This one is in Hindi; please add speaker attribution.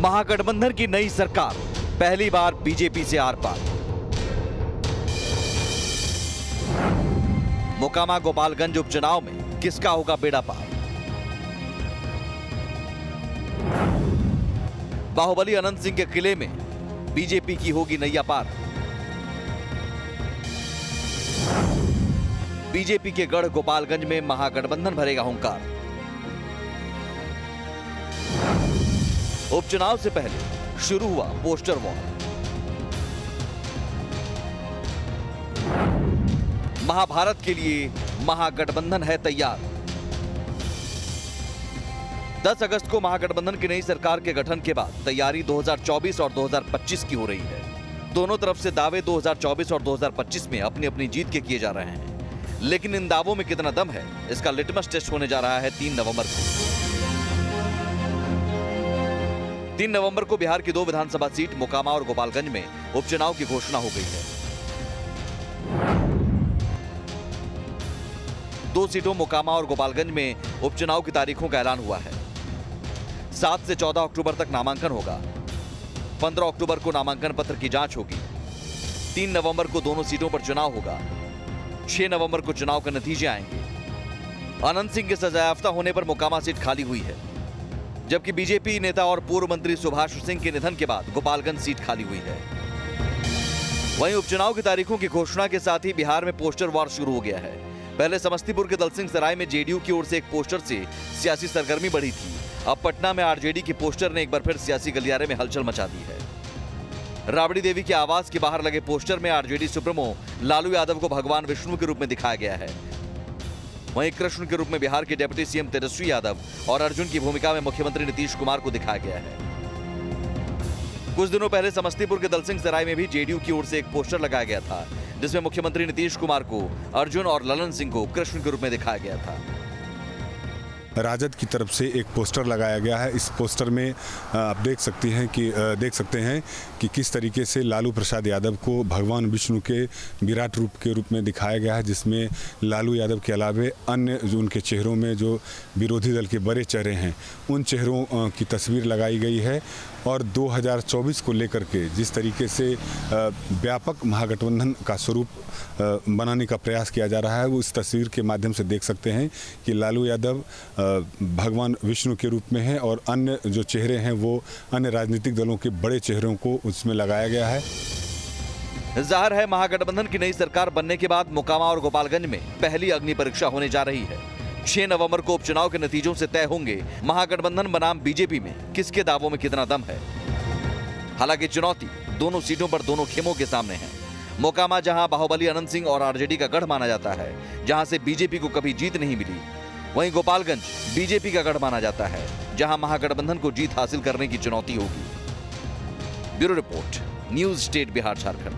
Speaker 1: महागठबंधन की नई सरकार, पहली बार बीजेपी से आर पार। मोकामा गोपालगंज उपचुनाव में किसका होगा बेड़ा पार? बाहुबली अनंत सिंह के किले में बीजेपी की होगी नैया पार। बीजेपी के गढ़ गोपालगंज में महागठबंधन भरेगा हुंकार। उपचुनाव से पहले शुरू हुआ पोस्टर वॉर। महाभारत के लिए महागठबंधन है तैयार। 10 अगस्त को महागठबंधन की नई सरकार के गठन के बाद तैयारी 2024 और 2025 की हो रही है। दोनों तरफ से दावे 2024 और 2025 में अपनी अपनी जीत के किए जा रहे हैं, लेकिन इन दावों में कितना दम है, इसका लिटमस टेस्ट होने जा रहा है 3 नवंबर को। 3 नवंबर को बिहार की 2 विधानसभा सीट मोकामा और गोपालगंज में उपचुनाव की घोषणा हो गई है। 2 सीटों मोकामा और गोपालगंज में उपचुनाव की तारीखों का ऐलान हुआ है। 7 से 14 अक्टूबर तक नामांकन होगा। 15 अक्टूबर को नामांकन पत्र की जांच होगी। 3 नवंबर को दोनों सीटों पर चुनाव होगा। 6 नवंबर को चुनाव के नतीजे आएंगे। अनंत सिंह के सजायाफ्ता होने पर मोकामा सीट खाली हुई है, जबकि बीजेपी नेता और पूर्व मंत्री सुभाष सिंह के निधन के बाद गोपालगंज सीट खाली हुई है। वहीं उपचुनाव की तारीखों की घोषणा के साथ ही बिहार में पोस्टर वॉर शुरू हो गया है। पहले समस्तीपुर के दलसिंह सराय में जेडीयू की ओर से एक पोस्टर से सियासी सरगर्मी बढ़ी थी। अब पटना में आरजेडी की पोस्टर ने एक बार फिर सियासी गलियारे में हलचल मचा दी है। राबड़ी देवी के आवास के बाहर लगे पोस्टर में आरजेडी सुप्रीमो लालू यादव को भगवान विष्णु के रूप में दिखाया गया है। वहीं कृष्ण के रूप में बिहार के डिप्टी सीएम तेजस्वी यादव और अर्जुन की भूमिका में मुख्यमंत्री नीतीश कुमार को दिखाया गया है। कुछ दिनों पहले समस्तीपुर के दलसिंह सराय में भी जेडीयू की ओर से एक पोस्टर लगाया गया था, जिसमें मुख्यमंत्री नीतीश कुमार को अर्जुन और ललन सिंह को कृष्ण के रूप में दिखाया गया था।
Speaker 2: राजद की तरफ से एक पोस्टर लगाया गया है। इस पोस्टर में आप देख सकते हैं कि किस तरीके से लालू प्रसाद यादव को भगवान विष्णु के विराट रूप के रूप में दिखाया गया है, जिसमें लालू यादव के अलावे अन्य जो उनके चेहरों में जो विरोधी दल के बड़े चेहरे हैं, उन चेहरों की तस्वीर लगाई गई है। और 2024 को लेकर के जिस तरीके से व्यापक महागठबंधन का स्वरूप बनाने का प्रयास किया जा रहा है, वो इस तस्वीर के माध्यम से देख सकते हैं कि लालू यादव भगवान विष्णु के रूप में है और अन्य जो चेहरे हैं वो अन्य राजनीतिक दलों के बड़े चेहरों को उसमें लगाया गया है।
Speaker 1: जाहिर है महागठबंधन की नई सरकार बनने के बाद मोकामा और गोपालगंज में पहली अग्नि परीक्षा होने जा रही है। 6 नवंबर को उपचुनाव के नतीजों से तय होंगे महागठबंधन बनाम बीजेपी में किसके दावों में कितना दम है। हालांकि चुनौती दोनों सीटों पर दोनों खेमों के सामने है। मोकामा जहां बाहुबली अनंत सिंह और आरजेडी का गढ़ माना जाता है, जहां से बीजेपी को कभी जीत नहीं मिली, वहीं गोपालगंज बीजेपी का गढ़ माना जाता है, जहां महागठबंधन को जीत हासिल करने की चुनौती होगी। Bureau report, news state Bihar Jharkhand.